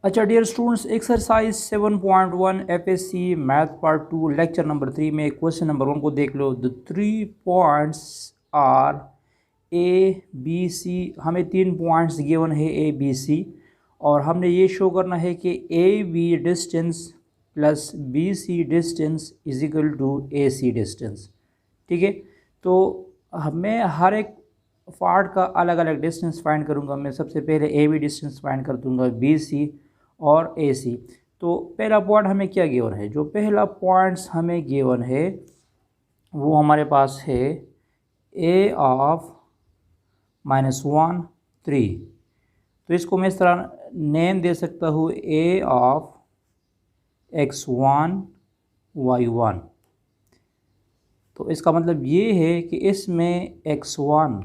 अच्छा dear students, exercise 7.1 FSc math part 2 lecture number 3 में question number 1 को देख लो। The 3 points are A B C. हमें 3 पॉइंट्स गिवन है ए बी सी, और हमने ये शो करना है कि A B distance plus B C distance is equal to A C distance. ठीक है, तो मैं हर एक पार्ट का अलग अलग डिस्टेंस फाइंड करूंगा। मैं सबसे पहले ए बी डिस्टेंस फाइंड कर दूंगा, बी सी और ए सी। तो पहला पॉइंट हमें क्या गिवन है? जो पहला पॉइंट्स हमें गिवन है वो हमारे पास है ए ऑफ -1 3। तो इसको मैं इस तरह नेम दे सकता हूँ, ए ऑफ x1 y1। तो इसका मतलब ये है कि इसमें x1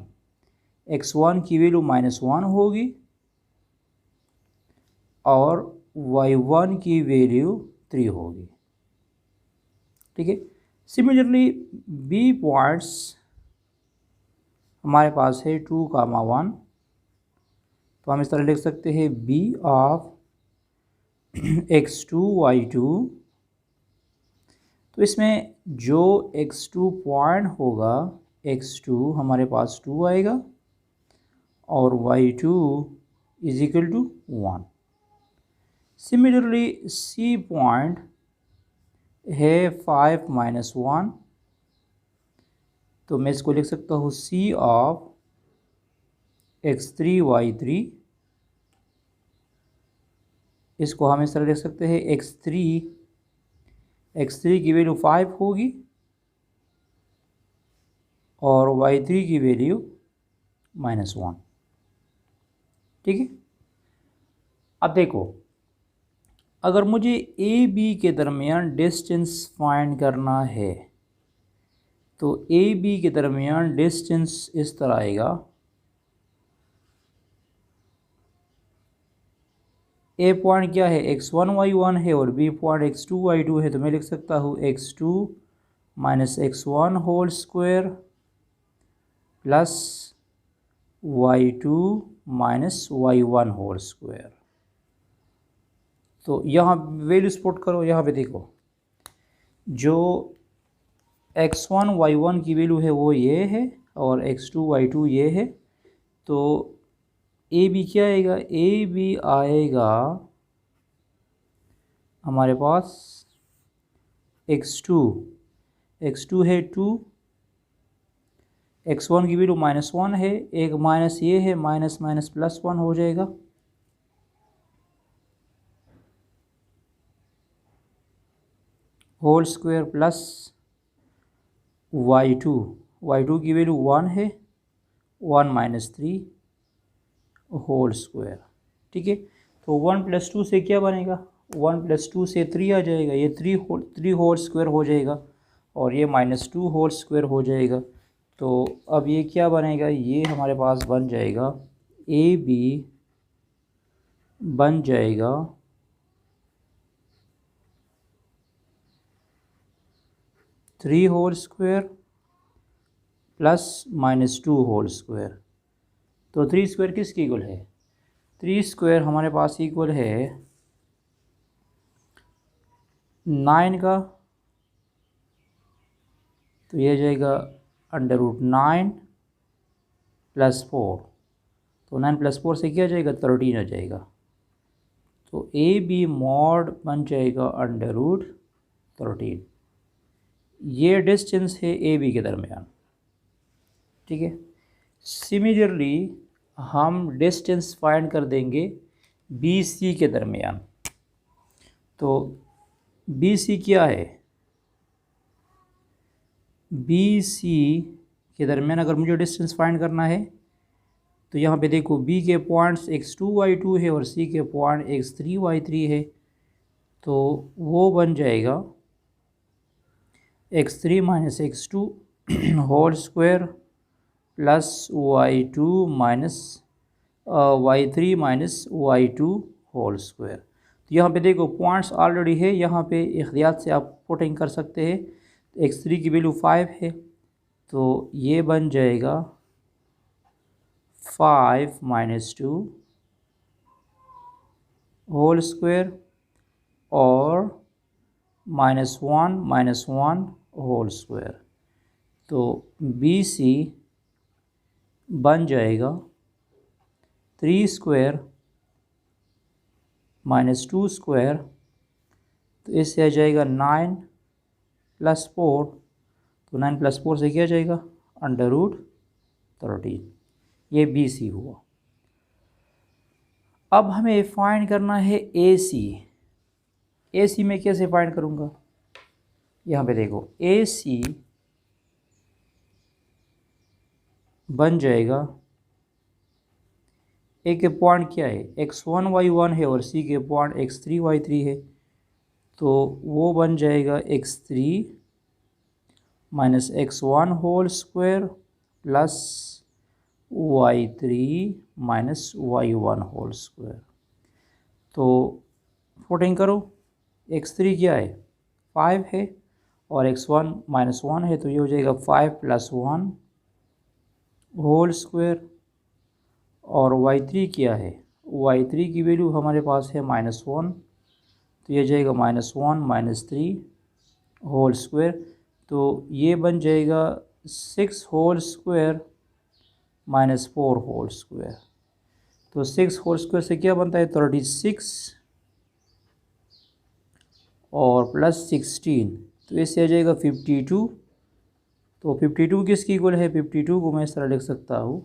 की वैल्यू -1 होगी और y1 की वैल्यू 3 होगी। ठीक है, सिमिलरली बी पॉइंट्स हमारे पास है 2, 1। तो हम इस तरह लिख सकते हैं बी ऑफ x2 y2। तो इसमें जो x2 पॉइंट होगा, x2 हमारे पास 2 आएगा और y2 is equal to 1। Similarly C point है 5 -1। तो मैं इसको लिख सकता हूँ सी ऑफ x3 y3। इसको हम इस तरह लिख सकते हैं x3 की वैल्यू 5 होगी और y3 की वैल्यू -1। ठीक है, अब देखो, अगर मुझे ए बी के दरमियान डिस्टेंस फाइंड करना है तो ए बी के दरमियान डिस्टेंस इस तरह आएगा। ए पॉइंट क्या है? x1 y1 है और बी पॉइंट x2 y2 है। तो मैं लिख सकता हूँ x2 - x1 whole square plus y2 - y1 whole square. तो यहाँ वैल्यू स्पुट करो। यहाँ पे देखो, जो x1 y1 की वैल्यू है वो ये है और x2 y2 ये है। तो ए बी क्या आएगा? ए बी आएगा हमारे पास x2 है 2, x1 की वैल्यू -1 है, एक माइनस ये है, माइनस माइनस +1 हो जाएगा। होल स्क्वायर प्लस y2 की वैल्यू 1 है, 1 - 3 होल स्क्वायर। ठीक है, तो 1 + 2 से क्या बनेगा? 1 + 2 से 3 आ जाएगा। ये 3 होल स्क्वायर हो जाएगा और ये -2 होल स्क्वायर हो जाएगा। तो अब ये क्या बनेगा? ये हमारे पास बन जाएगा ए बी बन जाएगा 3 whole square plus -2 whole square. तो 3 स्क्वायर किसकी इक्वल है? 3 स्क्वायर हमारे पास इक्वल है 9 का। तो ये जाएगा √9 + 4। तो 9 + 4 से क्या आ जाएगा? 13 आ जाएगा। तो ए बी मॉड बन जाएगा √13। ये डिस्टेंस है ए बी के दरमियान। ठीक है, सिमिलरली हम डिस्टेंस फाइंड कर देंगे बी सी के दरमियान। तो बी सी क्या है? बी सी के दरमियान अगर मुझे डिस्टेंस फाइंड करना है तो यहाँ पे देखो, बी के पॉइंट्स x2 y2 है और सी के पॉइंट x3 y3 है। तो वो बन जाएगा x3 - x2 whole square plus y2 y3 - y2 whole square. तो यहाँ पे देखो पॉइंट्स ऑलरेडी है, यहाँ पे इख्तियार से आप पुटिंग कर सकते हैं। x3 की वैल्यू 5 है, तो ये बन जाएगा 5 - 2 होल स्क्वायर और -1 होल स्क्वायर। तो बी सी बन जाएगा 3 स्क्वायर -2 स्क्वायर, तो इससे आ जाएगा 9 + 4, तो 9 + 4 से क्या आ जाएगा √13। ये बी सी हुआ। अब हमें फाइंड करना है ए सी। ए सी में कैसे फाइंड करूँगा, यहाँ पे देखो ए सी बन जाएगा, ए के पॉइंट क्या है x1 y1 है और सी के पॉइंट x3 y3 है, तो वो बन जाएगा x3 - x1 whole square plus y3 - y1 whole square. तो पुटिंग करो, x3 क्या है 5 है और x1 -1 है, तो ये हो जाएगा 5 + 1 होल स्क्वायर। और y3 क्या है, y3 की वैल्यू हमारे पास है -1, तो ये जाएगा -1 - 3 होल स्क्वायर। तो ये बन जाएगा 6 होल स्क्वायर -4 होल स्क्वायर। तो 6 होल स्क्वायर से क्या बनता है 36 और +16, तो इससे आ जाएगा 52। तो 52 किसकी इक्वल है, 52 को मैं इस तरह लिख सकता हूँ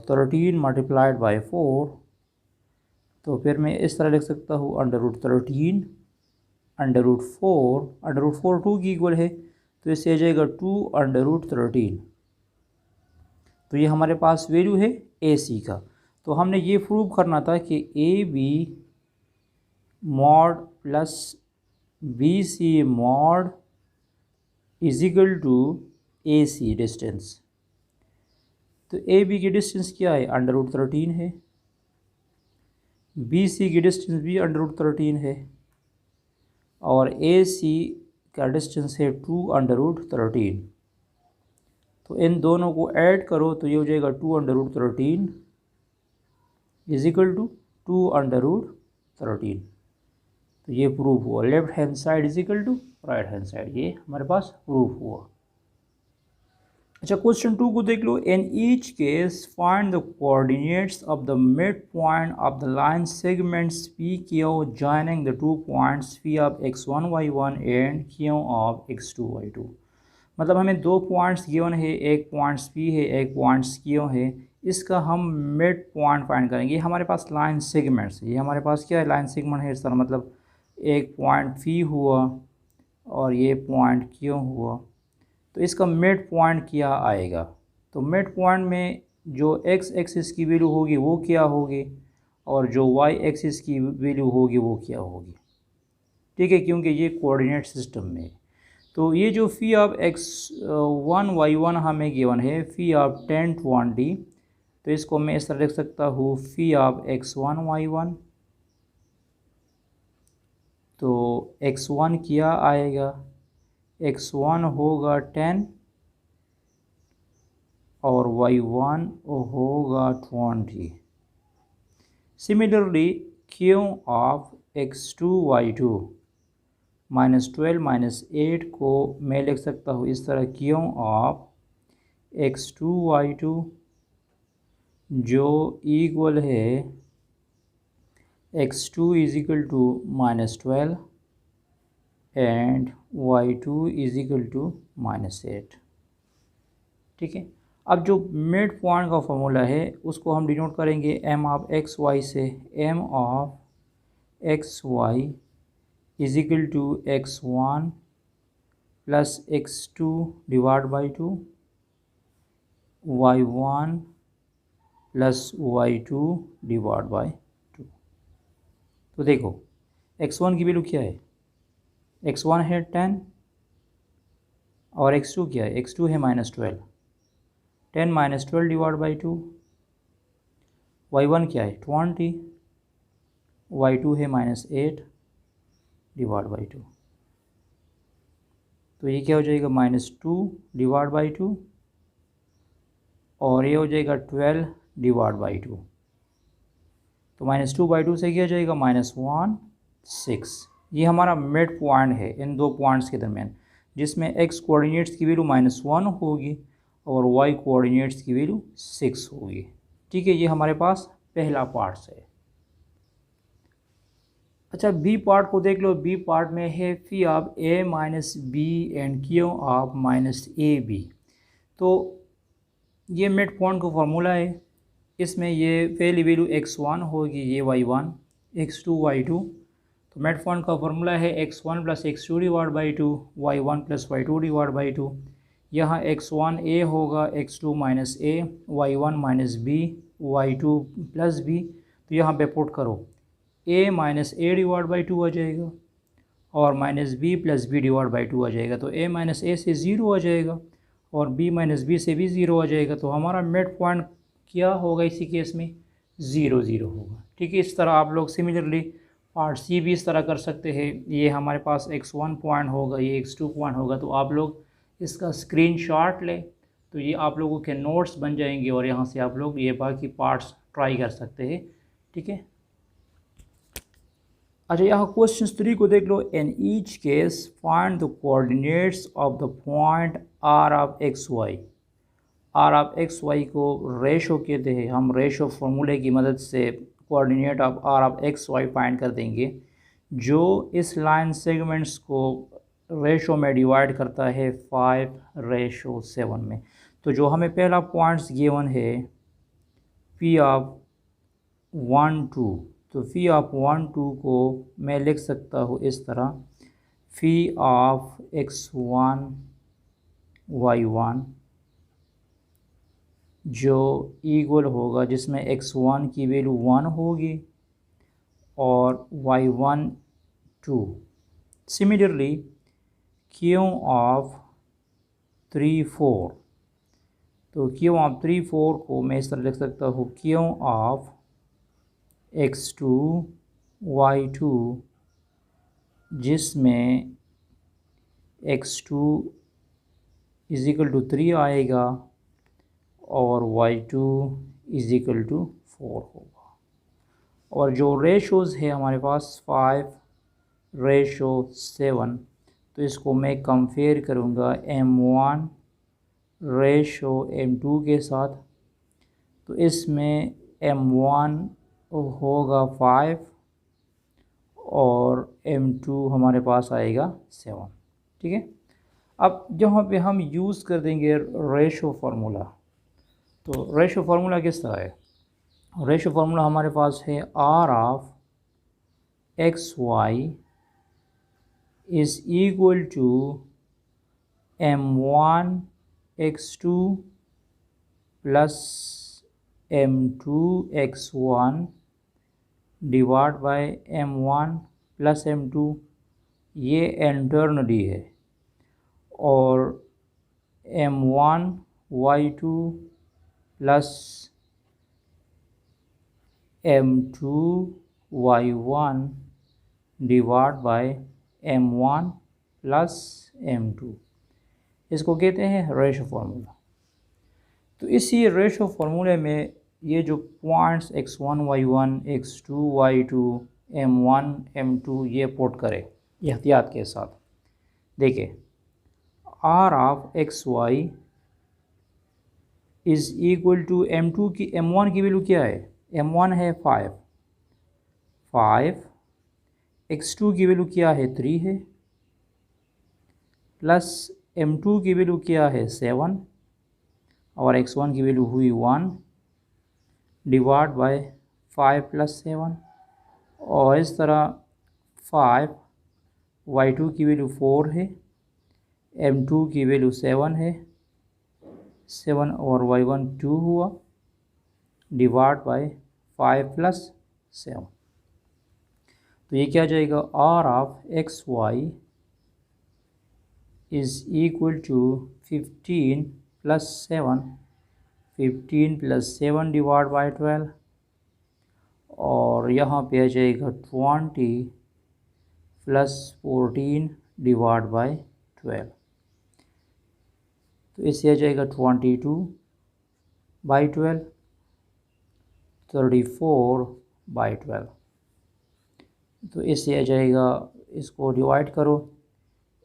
13 × 4, तो फिर मैं इस तरह लिख सकता हूँ √13 √4, √4 2 की इक्वल है, तो इससे आ जाएगा 2 √13। तो ये हमारे पास वैल्यू है ए सी का। तो हमने ये प्रूव करना था कि A B mod plus B C mod is equal to A C distance. तो ए बी की डिस्टेंस क्या है √13 है, बी सी की डिस्टेंस भी √13 है और ए सी का डिस्टेंस है 2 √13। तो इन दोनों को ऐड करो तो ये हो जाएगा 2 √13 इज इक्वल टू 2 √13। तो ये प्रूफ हुआ, left hand side is equal to right hand side, ये हमारे पास प्रूफ हुआ। अच्छा, क्वेश्चन 2 को देख लो। In each case find the coordinates of the mid point of the line segments P Q joining the 2 points P of x1 y1 and Q of x2 y2। मतलब हमें 2 points given है, एक points P है, एक points Q है, इसका हम mid point find करेंगे। ये हमारे पास लाइन सेगमेंट्स है, ये हमारे पास क्या है लाइन सेगमेंट है इस तरह, मतलब एक पॉइंट पी हुआ और ये पॉइंट क्यू हुआ, तो इसका मिड पॉइंट क्या आएगा। तो मिड पॉइंट में जो एक्स एक्सिस की वैल्यू होगी वो क्या होगी और जो वाई एक्सिस की वैल्यू होगी वो क्या होगी, ठीक है, क्योंकि ये कोऑर्डिनेट सिस्टम में। तो ये जो फी ऑफ x1 y1 हमें गिवन है फी ऑफ 10 20, तो इसको मैं इस तरह लिख सकता हूँ फी ऑफ x1 y1। तो x1 क्या आएगा, x1 होगा 10 और y1 होगा 20। Similarly Q of x2 y2 -12 -8 को मैं लिख सकता हूँ इस तरह क्यू ऑफ x2 y2 जो इक्वल है x2 is equal to -12 and y2 is equal to -8, ठीक है। अब जो मिड पॉइंट का फॉर्मूला है उसको हम डिनोट करेंगे m ऑफ एक्स वाई से, m of X Y is equal to x1 plus x2 divide by 2 y1 plus y2 divide by 2। तो देखो x1 की वैल्यू क्या है, x1 है 10 और x2 क्या है, x2 है -12, 10 -12 डिवाइड बाई 2, y1 क्या है 20, y2 है -8 डिवाइड बाई 2। तो ये क्या हो जाएगा -2 डिवाइड बाई 2 और ये हो जाएगा 12 डिवाइड बाई 2। तो -2/2 से क्या जाएगा -1 6। ये हमारा मिड पॉइंट है इन दो पॉइंट्स के दरमियान, जिसमें x कोऑर्डिनेट्स की वैल्यू -1 होगी और y कोऑर्डिनेट्स की वैल्यू 6 होगी। ठीक है, ये हमारे पास पहला पार्ट है। अच्छा, बी पार्ट को देख लो। बी पार्ट में है phi of a minus B and Q of minus A B. तो ये मिड पॉइंट का फार्मूला है। इसमें ये पहली वैल्यू x1 होगी, ये y1, x2 y2। तो मिड पॉइंट का फार्मूला है x1 plus x2 divide by 2, y1 plus y2 divide by 2। यहाँ x1 a होगा, x2 minus a, y1 minus b, y2 plus b। तो यहाँ पे पुट करो, a minus a divide by 2 आ जाएगा और minus b plus b divide by 2 आ जाएगा। तो a माइनस a से 0 आ जाएगा और b माइनस b से भी 0 आ जाएगा। तो हमारा मिड पॉइंट क्या होगा इसी केस में? 0 0 होगा। ठीक है, इस तरह आप लोग सिमिलरली पार्ट सी भी इस तरह कर सकते हैं। ये हमारे पास x1 पॉइंट होगा, ये x2 पॉइंट होगा। तो आप लोग इसका स्क्रीनशॉट लें तो ये आप लोगों के नोट्स बन जाएंगे और यहाँ से आप लोग ये बाकी पार्ट्स ट्राई कर सकते हैं। ठीक है, अच्छा यहाँ क्वेश्चन 3 को देख लो। In each case find the coordinates of the point R of X Y. R of X Y को रेशो कहते हैं। हम रेशो फार्मूले की मदद से coordinate of R of X Y find कर देंगे, जो इस लाइन सेगमेंट्स को रेशो में डिवाइड करता है 5:7 में। तो जो हमें पहला पॉइंट्स गिवन है पी ऑफ 1 2, तो फी ऑफ 1 2 को मैं लिख सकता हूँ इस तरह, फी ऑफ x1 y1 जो इक्वल होगा, जिसमें x1 की वैल्यू 1 होगी और y1 2। सिमिलरली क्यू ऑफ 3 4, तो क्यू ऑफ 3 4 को मैं इस तरह लिख सकता हूँ, क्यू ऑफ x2 y2 जिसमें x2 इज इक्वल टू 3 आएगा और y2 इज इक्वल टू 4 होगा। और जो रेशोज़ है हमारे पास 5:7, तो इसको मैं कंपेयर करूँगा m1 रेशो m2 के साथ। तो इसमें m1 होगा 5 और m2 हमारे पास आएगा 7। ठीक है, अब जहाँ पे हम यूज़ कर देंगे रेशो फार्मूला, तो रेशो फार्मूला किस तरह है? रेशो फार्मूला हमारे पास है R of X Y is equal to m1 x2 plus m2 x1 divide by m1 plus m2। ये इंटरनली है। और m1 y2 plus m2 y1 divide by m1 plus m2। इसको कहते हैं रेशो फार्मूला। तो इसी रेशो फार्मूले में ये जो points x1 y1 x2 y2 m1 m2 ये पुट करें एहतियात के साथ। देखिए, R of X Y is equal to m2 की m1 की वैल्यू क्या है? m1 है 5, x2 की वैल्यू क्या है? 3 है, प्लस m2 की वैल्यू क्या है? 7 और x1 की वैल्यू हुई 1 डिवाइड बाय 5 प्लस 7। और इस तरह 5, y2 की वैल्यू 4 है, m2 की वैल्यू 7 है, 7 और y1 2 हुआ डिवाइड बाय 5 प्लस 7। तो ये क्या जाएगा? R of X Y is equal to 15 plus 7, 15 plus 7 divide by 12 और यहाँ पे आ जाएगा 20 प्लस 14 डिवाइड बाई 12। तो इससे आ जाएगा 22 बाई 12, 34 बाई 12। तो इससे आ जाएगा, इसको डिवाइड करो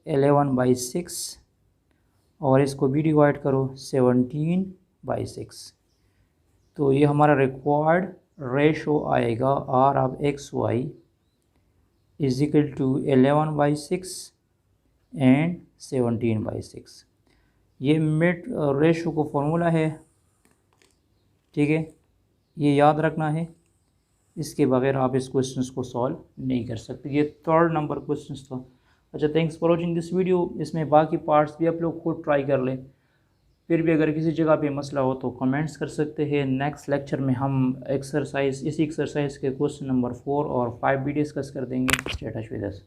11/6 और इसको भी डिवाइड करो 17/6। तो ये हमारा रिक्वायर्ड रेशो आएगा R of XY is equal to 11/6 and 17/6। ये मिड रेशो को फॉर्मूला है, ठीक है, ये याद रखना है। इसके बगैर आप इस क्वेश्चन को सॉल्व नहीं कर सकते। ये 3rd नंबर क्वेश्चन था। अच्छा, thanks for watching this video. इसमें बाकी पार्ट्स भी आप लोग खुद ट्राई कर लें। फिर भी अगर किसी जगह पे मसला हो तो कमेंट्स कर सकते हैं। नेक्स्ट लेक्चर में हम इसी एक्सरसाइज के क्वेश्चन नंबर 4 और 5 भी डिस्कस कर देंगे। Stay touch with us.